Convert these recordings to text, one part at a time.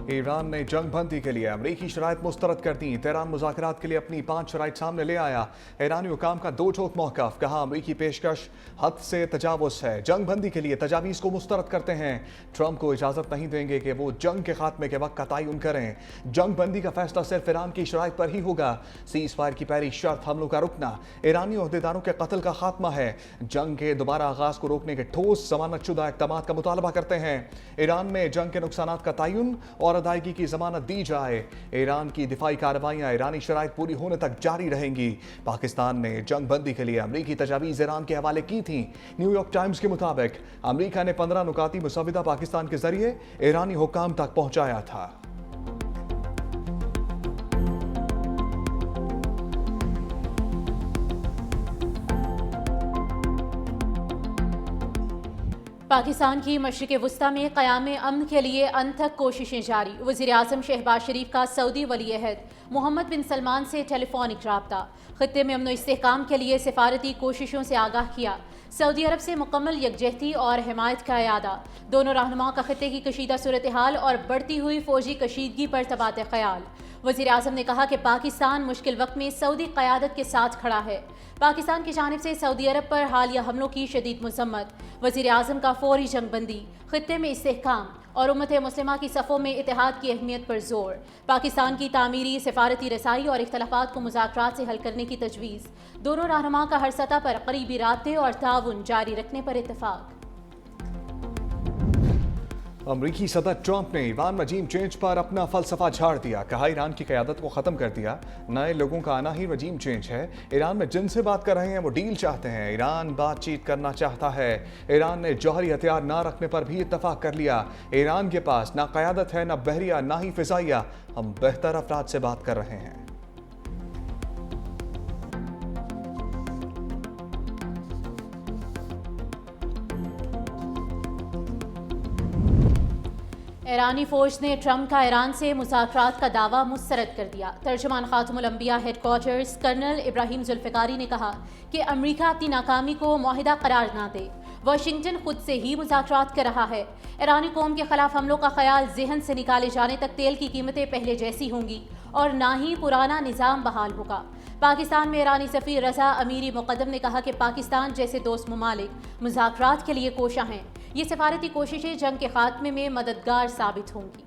Iran ने जंग बंदी के लिए अमरीकी शराइत मुस्तरद कर दी। तेहरान मुज़ाकरात के लिए अपनी 5 शराइत सामने ले आया। ईरानी हुकाम का दो टोक मौक़िफ़, कहा अमरीकी पेशकश हद से तजावुज़ है। जंग बंदी के लिए तजावीज़ को मुस्तरद करते हैं। ट्रंप को इजाज़त नहीं देंगे कि वो जंग के खात्मे के वक्त का तयन करें। जंग बंदी का फैसला सिर्फ ईरान की शराइत पर ही होगा। सीज़ फायर की पहली शर्त हमलों का रुकना, ईरानी ओहदेदारों के कत्ल का खात्मा है। जंग के दोबारा आगाज़ को रोकने के ठोस ज़मानतशुदा इक़दामात का मुतालबा करते हैं। ईरान में जंग के नुकसानात का तयन और अदायगी की जमानत दी जाए। ईरान की दिफाई कार्रवाइयां ईरानी शराइत पूरी होने तक जारी रहेंगी। पाकिस्तान ने जंग बंदी के लिए अमरीकी तजावीज़ ईरान के हवाले की थी। न्यूयॉर्क टाइम्स के मुताबिक अमरीका ने 15 नुकाती मुसविदा पाकिस्तान के जरिए ईरानी हुक्काम तक पहुंचाया था। पाकिस्तान की मशरिक़ वस्ता में क़याम अमन के लिए अनथक कोशिशें जारी। वज़ीर-ए-आज़म शहबाज शरीफ का सऊदी वली-ए-अहद मोहम्मद बिन सलमान से टेलीफोनिक राब्ता। ख़ित्ते में अमन व इस्तेहकाम के लिए सिफारती कोशिशों से आगाह किया। सऊदी अरब से मुकम्मल यकजहती और हिमायत का इरादा। दोनों रहनुमाओं का ख़ित्ते की कशीदा सूरत हाल और बढ़ती हुई फ़ौजी कशीदगी पर तबादला ख्याल। वज़ीर-ए-आज़म ने कहा कि पाकिस्तान मुश्किल वक्त में सऊदी क़यादत के साथ खड़ा है। पाकिस्तान की जानिब से सऊदी अरब पर हालिया हमलों की शदीद मज़म्मत। वज़ीर-ए-आज़म का फौरी जंग बंदी, ख़ित्ते में इस्तेहकाम और उम्मत मुस्लिमा की सफ़ों में इत्तेहाद की अहमियत पर जोर। पाकिस्तान की तामीरी सिफारती रसाई और इख्तलाफात को मुज़ाकरात से हल करने की तजवीज़। दोनों रहनुमाओं का हर सतह पर करीबी राब्ते और ताउन जारी रखने पर इत्तफ़ाक़। अमरीकी सदर ट्रंप ने ईरान रजीम चेंज पर अपना फलसफा झाड़ दिया। कहा ईरान की क़यादत को ख़त्म कर दिया, नए लोगों का आना ही रजीम चेंज है। ईरान में जिनसे बात कर रहे हैं वो डील चाहते हैं। ईरान बातचीत करना चाहता है। ईरान ने जौहरी हथियार ना रखने पर भी इत्तफाक कर लिया। ईरान के पास ना क़यादत है, ना बहरिया, ना ही फ़िज़ाइया। हम बेहतर अफराद से बात कर रहे हैं। ईरानी फ़ौज ने ट्रंप का ईरान से मुज़ाकरात का दावा मुस्तरद कर दिया। तर्जुमान ख़ातमुल अंबिया हेडक्वार्टर्स कर्नल इब्राहिम जुल्फ़िकारी ने कहा कि अमरीका अपनी नाकामी को मुआहिदा करार ना दे। वाशिंगटन खुद से ही मुज़ाकरात कर रहा है। ईरानी कौम के खिलाफ हमलों का ख्याल जहन से निकाले जाने तक तेल की कीमतें पहले जैसी होंगी और ना ही पुराना निज़ाम बहाल होगा। पाकिस्तान में ईरानी सफ़ीर रज़ा अमीरी मुक़द्दम ने कहा कि पाकिस्तान जैसे दोस्त ममालिक मुज़ाकरात के लिए कोशा हैं। ये सिफारती कोशिशें जंग के खात्मे में मददगार साबित होंगी।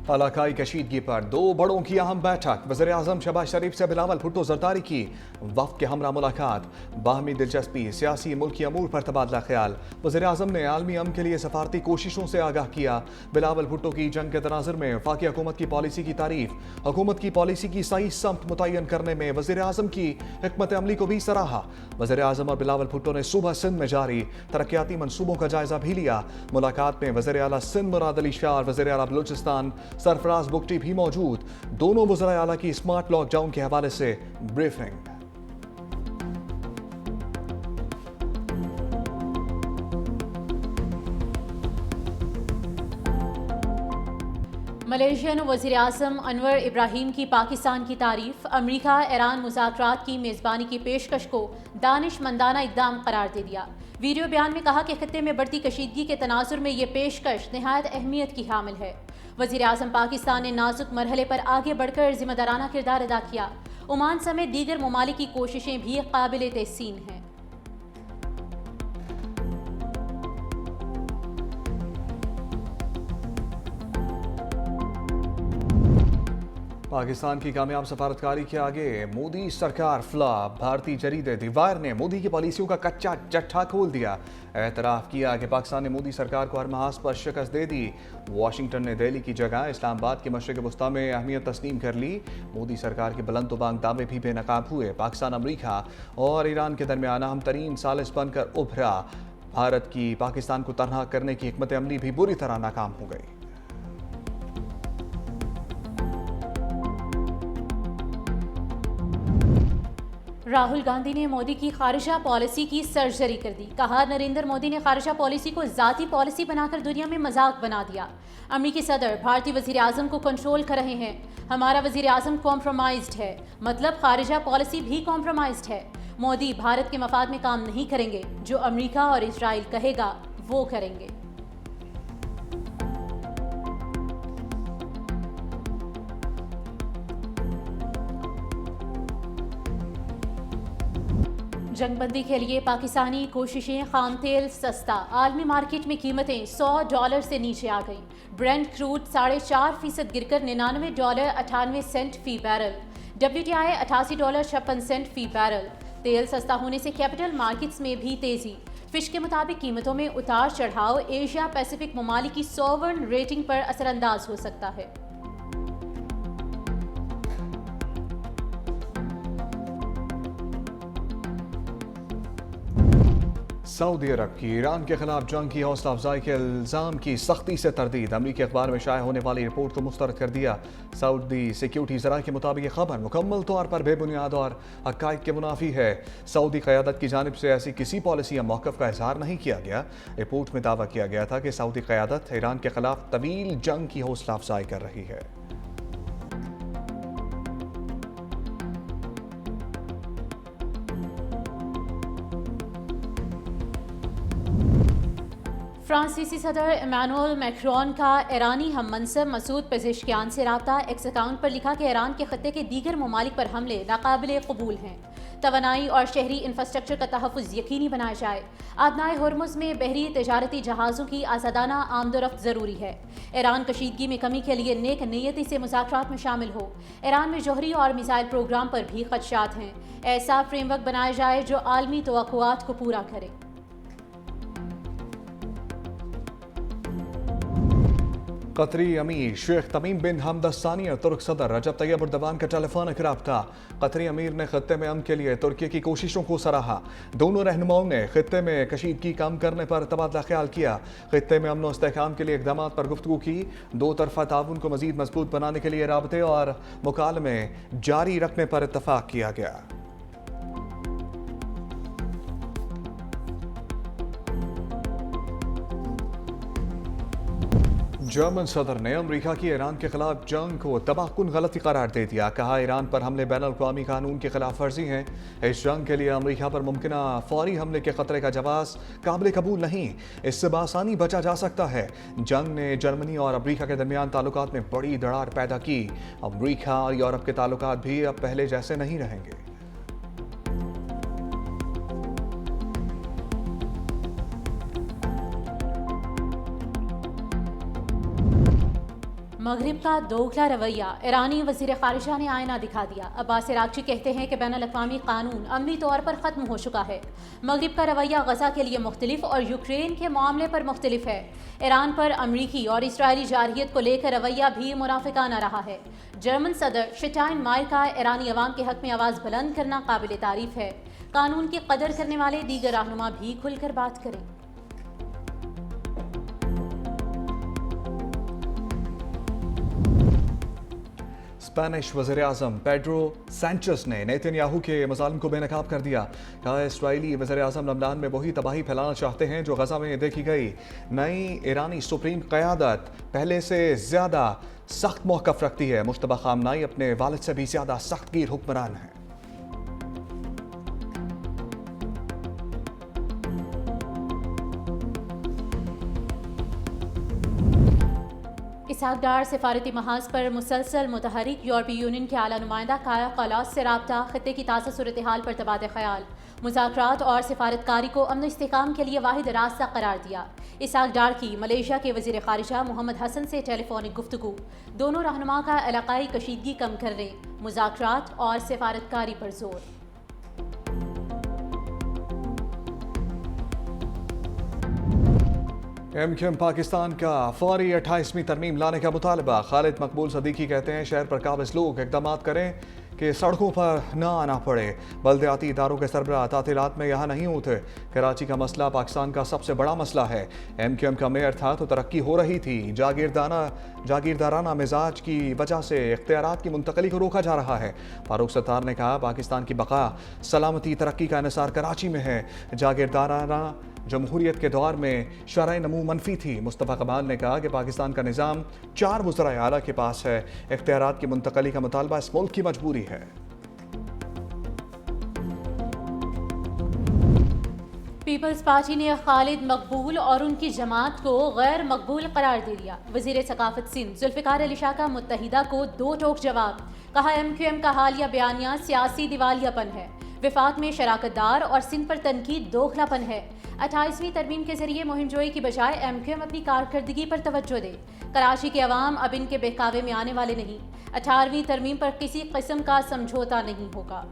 इलाकाई कशीदगी पर दो बड़ों की अहम बैठक। वज़ीर-ए-आज़म शहबाज शरीफ से बिलावल भुट्टो ज़रदारी की वफ़द के हमरा मुलाकात। बाहमी दिलचस्पी, सियासी मुल्की अमूर पर तबादला ख्याल। वज़ीर-ए-आज़म ने आलमी अमन के लिए सफारती कोशिशों से आगाह किया। बिलावल भुट्टो की जंग के तनाज़ुर में वफ़ाक़ी हुकूमत की पॉलिसी की तारीफ। हुकूमत की पॉलिसी की सही समत मुतय्यन करने में वज़ीर-ए-आज़म की हिकमत अमली को भी सराहा। वज़ीर-ए-आज़म और बिलावल भुट्टो ने सुबह सिंध में जारी तरक्याती मनसूबों का जायजा भी लिया। मुलाकात में वज़ीर आला सिंध मुराद अली शाह और वज़ीर आला बलूचिस्तान सरफराज बुगटी भी मौजूद। दोनों वज़ीर आला की स्मार्ट लॉकडाउन के हवाले से ब्रीफिंग। मलेशियन वज़ीर-ए-आज़म अनवर इब्राहीम की पाकिस्तान की तारीफ। अमरीका ईरान मुज़ाकरात की मेज़बानी की पेशकश को दानिशमंदाना इक़दाम करार दे दिया। वीडियो बयान में कहा कि खित्ते में बढ़ती कशीदगी के तनाजुर में ये पेशकश नहायत अहमियत की हामिल है। वज़ीर-ए-आज़म पाकिस्तान ने नाजुक मरहले पर आगे बढ़कर ज़िम्मेदाराना किरदार अदा किया। ओमान समेत दीगर ममालिक की कोशिशें भी काबिल तहसीन हैं। पाकिस्तान की कामयाब सफारतकारी के आगे मोदी सरकार फ्लॉप। भारतीय जरीदे दी वायर ने मोदी की पॉलिसियों का कच्चा चट्ठा खोल दिया। एतराफ़ किया कि पाकिस्तान ने मोदी सरकार को हर महाज पर शिकस्त दे दी। वाशिंगटन ने दिल्ली की जगह इस्लामाबाद के मशरिक़ वस्ता में अहमियत तस्लीम कर ली। मोदी सरकार के बुलंद बांग दावे भी बेनकाब हुए। पाकिस्तान, अमरीका और ईरान के दरमियान अहम तरीन सालिस बनकर उभरा। भारत की पाकिस्तान को तनहा करने की हिकमत अमली भी बुरी तरह नाकाम हो गई। राहुल गांधी ने मोदी की खारिजा पॉलिसी की सर्जरी कर दी। कहा नरेंद्र मोदी ने खारिजा पॉलिसी को जाती पॉलिसी बनाकर दुनिया में मजाक बना दिया। अमरीकी सदर भारतीय वज़ीर-ए-आज़म को कंट्रोल कर रहे हैं। हमारा वज़ीर-ए-आज़म कॉम्प्रोमाइज्ड है, मतलब खारिजा पॉलिसी भी कॉम्प्रोमाइज्ड है। मोदी भारत के मफाद में काम नहीं करेंगे, जो अमेरिका और इजराइल कहेगा वो करेंगे। जंगबंदी के लिए पाकिस्तानी कोशिशें, खाम तेल सस्ता, आलमी मार्केट में कीमतें $100 से नीचे आ गईं। ब्रेंट क्रूड 4.5% गिरकर $99.98 फी बैरल, WTI $88.56 फी बैरल। तेल सस्ता होने से कैपिटल मार्केट्स में भी तेजी। फिश के मुताबिक कीमतों में उतार चढ़ाव एशिया पैसिफिक ममालिक की सॉवरेन रेटिंग पर असरअंदाज हो सकता है। सऊदी अरब की ईरान के खिलाफ जंग की हौसला अफजाई के इल्ज़ाम की सख्ती से तरदीद। अमरीकी अखबार में शाया होने वाली रिपोर्ट को मुस्तरद कर दिया। सऊदी सिक्योरिटी ज़राए के मुताबिक ये खबर मुकम्मल तौर पर बेबुनियाद और हक़ाइक़ के मुनाफी है। सऊदी क़यादत की जानिब से ऐसी किसी पॉलिसी या मौक़िफ़ का इज़हार नहीं किया गया। रिपोर्ट में दावा किया गया था कि सऊदी क़यादत ईरान के खिलाफ तवील जंग की हौसला अफजाई कर रही है। फ्रांसीसी सदर इमानुएल मैक्रोन का ईरानी हम मनसब मसूद पेज़ेश्कियान से रब्ता। एक्स अकाउंट पर लिखा कि ईरान के खत्ते के दीगर ममालिक पर हमले नाकाबिले कबूल हैं। तवानाई और शहरी इंफ्रास्ट्रक्चर का तहफ़्फ़ुज़ यकीनी बनाया जाए। आदनाए हुर्मुज़ में बहरी तजारती जहाज़ों की आज़ादाना आमदोरफ्त ज़रूरी है। ईरान कशीदगी में कमी के लिए नेक नीयती से मुज़ाकरात में शामिल हो। ईरान में जौहरी और मिसाइल प्रोग्राम पर भी खदशात हैं। ऐसा फ्रेमवर्क बनाया जाए जो आलमी तवक्कुआत को पूरा करे। कतरी अमीर शेख तमीम बिन हमद अल सानी और तुर्क सदर रजब तैयब एर्दोगान का टेलीफोनिक रब्ता। कतरी अमीर ने खत्ते में अमन के लिए तुर्की की कोशिशों को सराहा। दोनों रहनुमाओं ने खत्ते में कशीदगी कम करने पर तबादला ख्याल किया। खत्ते में अमन और इस्तेहकाम के लिए इक़दाम पर गुफ्तगू की। दो तरफ़ा ताउन को मज़ीद मजबूत बनाने के लिए राबते और मुकालमे जारी रखने पर इत्तफ़ाक़ किया गया। जर्मन सदर ने अमेरिका की ईरान के खिलाफ जंग को तबाहकुन गलती करार दे दिया। कहा ईरान पर हमले बैनुल-अक़वामी कानून की खिलाफ वर्जी हैं। इस जंग के लिए अमेरिका पर मुमकिन फौरी हमले के खतरे का जवाब काबिल कबूल नहीं। इससे बआसानी बचा जा सकता है। जंग ने जर्मनी और अमेरिका के दरमियान ताल्लुकात में बड़ी दरार पैदा की। अमेरिका और यूरोप के ताल्लुकात भी अब पहले जैसे नहीं रहेंगे। मगरिब का दोगला रवैया, ईरानी वज़ीर ख़ारिजा ने आईना दिखा दिया। अब्बास इराक़ची कहते हैं कि बैनुल-अक़वामी कानून अमली तौर पर ख़त्म हो चुका है। मगरिब का रवैया गज़ा के लिए मुख्तलिफ और यूक्रेन के मामले पर मुख्तलिफ है। ईरान पर अमरीकी और इसराइली जारहियत को लेकर रवैया भी मुनाफिकाना रहा है। जर्मन सदर शिटाइन मायर का ईरानी अवाम के हक़ में आवाज़ बुलंद करना काबिल तारीफ़ है। कानून की कदर करने वाले दीगर रहनुमा भी खुलकर बात करें। स्पेनिश वज़ीर-ए-आज़म पेड्रो सैंचेस ने नेतन्याहू के मज़ालिम को बेनकाब कर दिया। कहा इस्राईली वज़ीर-ए-आज़म लबनान में वही तबाही फैलाना चाहते हैं जो गज़ा में देखी गई। नई ईरानी सुप्रीम क़यादत पहले से ज़्यादा सख्त मौक़िफ़ रखती है। मुश्तबा ख़ामनाई अपने वालिद से भी ज़्यादा सख्तगीर हुक्मरान हैं। इसहाक डार सिफारती महाज पर मुसलसल मुतहरिक। यूरोपीय यूनियन के आला नुमाइंदा काया कलास से रब्ता। खत्ते की ताज़ा सूरत हाल पर तबादला ख्याल। मुज़ाकरात और सिफारतकारी को अमन इस्तेहकाम के लिए वाहिद रास्ता करार दिया। इसहाक डार की मलेशिया के वज़ीर ख़ारिजा मोहम्मद हसन से टेलीफोनिक गुफ्तगू। दोनों रहनुमा का इलाकाई कशीदगी कम करने, मुज़ाकरात और सिफारतकारी पर जोर। एमक्यूएम पाकिस्तान का फौरी 28वीं तरमीम लाने का मुतालबा। खालिद मकबूल सदीकी कहते हैं शहर पर काबिज लोग इक़दाम करें कि सड़कों पर न आना पड़े। बल्दियाती इदारों के सरबराह तातीलात में यहाँ नहीं होते। कराची का मसला पाकिस्तान का सबसे बड़ा मसला है। एमक्यूएम का मेयर था तो तरक्की हो रही थी। जागीरदाराना मिजाज की वजह से इख्तियारात की मुंतकली को रोका जा रहा है। फारूक सत्तार ने कहा पाकिस्तान की बका सलामती तरक्की का इन्हिसार कराची में है। जागीरदाराना जमहूरियत के दौर में शरह नमू मनफी थी। मुस्तफ़ा कमाल ने कहा कि पाकिस्तान का निज़ाम 4 वज़राए आला के पास है। इख्तियारात की मुंतकली का मुतालबा इस मुल्क की मजबूरी है। पीपल्स पार्टी ने खालिद मकबूल और उनकी जमात को गैर मकबूल करार दे दिया। वज़ीर सकाफत सिंध जुल्फ़िकार अली शाह का मुत्तहिदा को दो टोक जवाब। कहा MQM का हालिया बयानिया सियासी दिवालियापन है, विफाक में शराकतदार और सिंध पर तनकीद दोखलापन है। 28वीं तरमीम के जरिए मुहिमजोई की बजाय MQM अपनी कारकर्दगी पर तवज्जो दे। कराची के अवाम अब इनके बहकावे में आने वाले नहीं। 18वीं तरमीम पर किसी किस्म का समझौता नहीं होगा।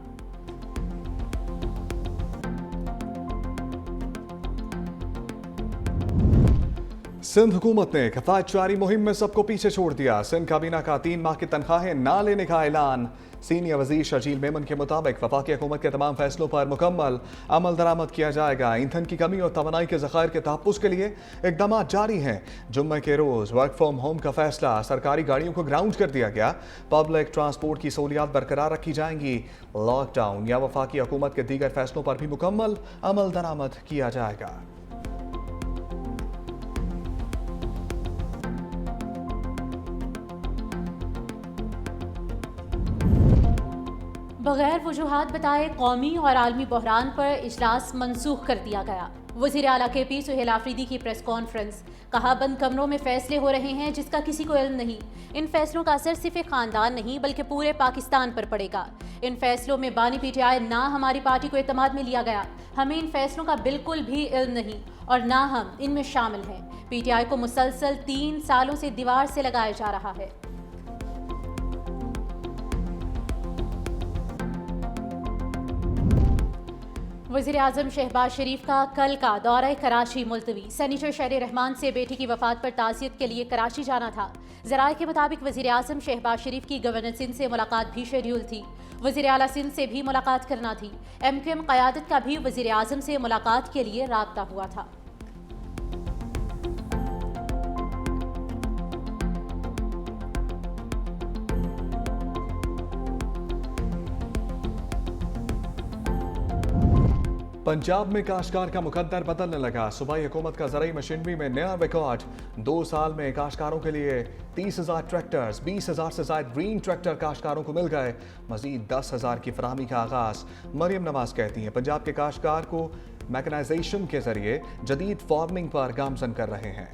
सिंध हुकूमत ने किफायत जारी मुहिम में सबको पीछे छोड़ दिया। सिंध काबीना का 3 माह की तनख्वाहें ना लेने का ऐलान। सीनियर वजीर शर्जील मेमन के मुताबिक वफाकी हुकूमत के तमाम फैसलों पर मुकम्मल अमल दरामद किया जाएगा। ईंधन की कमी और तवानाई के ज़खायर के तहफ़्फ़ुज़ के लिए इक़दाम जारी हैं। जुम्मे के रोज़ वर्क फ्राम होम का फैसला, सरकारी गाड़ियों को ग्राउंड कर दिया गया। पब्लिक ट्रांसपोर्ट की सहूलियात बरकरार रखी जाएंगी। लॉकडाउन या वफाकी हुकूमत के दीगर फैसलों पर भी मुकम्मल अमल दरामद किया जाएगा। बगैर वजूहात बताए कौमी और आलमी बहरान पर इजलास मनसूख कर दिया गया। वज़ीर आला KP सुहेल आफरीदी की प्रेस कॉन्फ्रेंस। कहा बंद कमरों में फैसले हो रहे हैं जिसका किसी को इल्म नहीं। इन फैसलों का असर सिर्फ एक खानदान नहीं बल्कि पूरे पाकिस्तान पर पड़ेगा। इन फैसलों में बानी PTI ना हमारी पार्टी को एतमाद में लिया गया। हमें इन फैसलों का बिल्कुल भी इल्म नहीं और ना हम इनमें शामिल हैं। PTI को मुसलसल 3 सालों से दीवार से लगाया जा रहा है। वज़ीर आज़म शहबाज शरीफ का कल का दौरा कराची मुलतवी। सेनेटर शहर रहमान से बेटी की वफात पर ताज़ियत के लिए कराची जाना था। ज़राए के मुताबिक वज़ीर आज़म शहबाज शरीफ की गवर्नर सिंध से मुलाकात भी शेड्यूल थी। वज़ीर आला सिंध से भी मुलाकात करना थी। MQM क़यादत का भी वज़ीर आज़म से मुलाकात के लिए राब्ता हुआ था। पंजाब में काश्तकार का मुकद्दर बदलने लगा। सूबाई हुकूमत का ज़राई मशीनरी में नया रिकॉर्ड। 2 साल में काश्तकारों के लिए 30,000 ट्रैक्टर्स, 20,000 से ज़ायद ग्रीन ट्रैक्टर काश्तकारों को मिल गए। मजीद 10,000 की फराहमी का आगाज़। मरियम नवाज कहती हैं पंजाब के काश्तकार को मैकेनाइजेशन के जरिए जदीद फार्मिंग पर गामजन कर रहे हैं।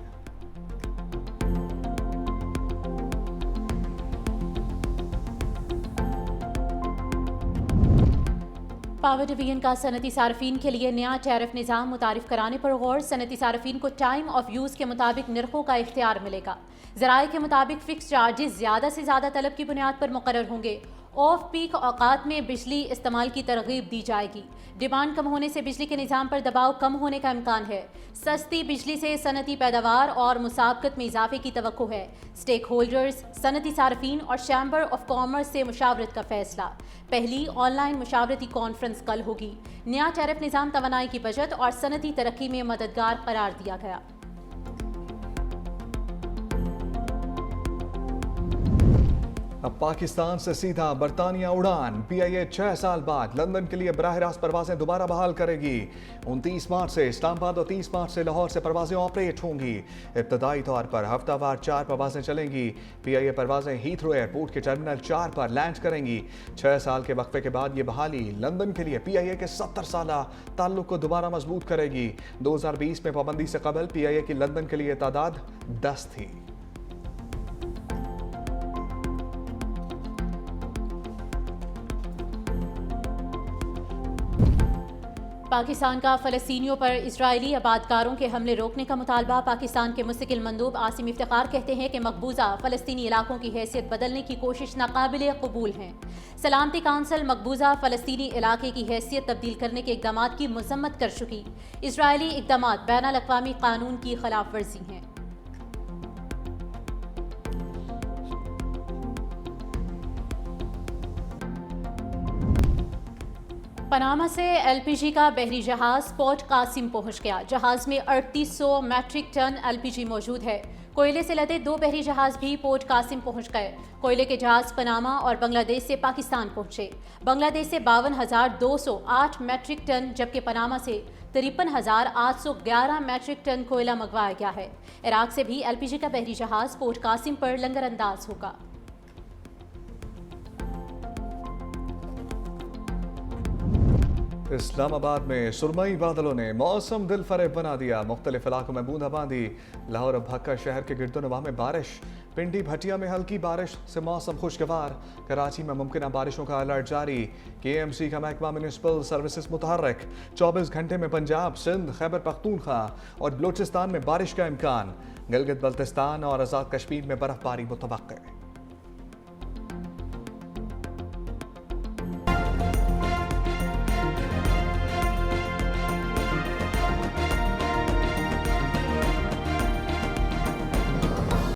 पावर डिवीजन का सनती सार्फिन के लिए नया टैरिफ निज़ाम मुतारिफ कराने पर गौर। सनती सार्फिन को टाइम ऑफ यूज़ के मुताबिक निर्खों का इख्तियार मिलेगा। ज़राए के मुताबिक फ़िक्स चार्जेस ज़्यादा से ज़्यादा तलब की बुनियाद पर मुकर्रर होंगे। ऑफ पीक औकात में बिजली इस्तेमाल की तरगीब दी जाएगी। डिमांड कम होने से बिजली के निज़ाम पर दबाव कम होने का इम्कान है। सस्ती बिजली से सनती पैदावार और मुसाबकत में इजाफे की तवक्को है। स्टेक होल्डर्स, सनती सार्फिन और चैम्बर ऑफ कॉमर्स से मुशावरत का फैसला। पहली ऑनलाइन मुशावरती कॉन्फ्रेंस कल होगी। नया टैरिफ निज़ाम तवानाई की बचत और सनती तरक्की में मददगार करार दिया गया। अब पाकिस्तान से सीधा बरतानिया उड़ान। PIA 6 साल बाद लंदन के लिए बराह रास्त परवाजें दोबारा बहाल करेगी। 29 मार्च से इस्लामाबाद और 30 मार्च से लाहौर से परवाजें ऑपरेट होंगी। इब्तदाई तौर पर हफ्तावार 4 परवाजें चलेंगी। PIA परवाजें हीथ्रो एयरपोर्ट के टर्मिनल 4 पर लैंड करेंगी। 6 साल के वक्फे के बाद ये बहाली लंदन के लिए PIA के 70 साला ताल्लुक को दोबारा मजबूत करेगी। 2020 में पाबंदी से कबल PIA की लंदन के लिए तादाद 10 थी। पाकिस्तान का फ़लस्तीनियों पर इजरायली आबादकारों के हमले रोकने का मुतालबा। पाकिस्तान के मुस्तकिल मंदूब आसिम इफ्तिखार कहते हैं कि मकबूजा फ़लस्तीनी इलाकों की हैसियत बदलने की कोशिश नाकाबिल कबूल है। सलामती काउंसिल मकबूजा फ़लस्तीनी इलाके की हैसियत तब्दील करने के इक़दाम की मज़म्मत कर चुकी। इजरायली इक़दाम बैनुल-अक़वामी कानून की खिलाफ वर्जी हैं। पनामा से LPG का बहरी जहाज पोर्ट कासिम पहुंच गया। जहाज में 3800 मैट्रिक टन LPG मौजूद है। कोयले से लदे 2 बहरी जहाज भी पोर्ट कासिम पहुंच गए। कोयले के जहाज पनामा और बांग्लादेश से पाकिस्तान पहुंचे। बांग्लादेश से 52,208 मैट्रिक टन जबकि पनामा से 53,811 मैट्रिक टन कोयला मंगवाया गया है। इराक से भी LPG का बहरी जहाज पोर्ट कासिम पर लंगर अंदाज होगा। इस्लामाबाद में सुरमई बादलों ने मौसम दिल फरेब बना दिया। मुख्तलिफ इलाकों में बूंदाबांदी। लाहौर और भक्का शहर के गिरदोनवा में बारिश। पिंडी भटिया में हल्की बारिश से मौसम खुशगवार। कराची में मुमकिन बारिशों का अलर्ट जारी। KMC का महकमा म्यूनिसिपल सर्विसेज मुतहर्रिक। 24 घंटे में पंजाब, सिंध, खैबर पख्तूनख्वा और बलूचिस्तान में बारिश का इम्कान। गिलगित बल्तिस्तान और आज़ाद कश्मीर में बर्फबारी मुतवक्के।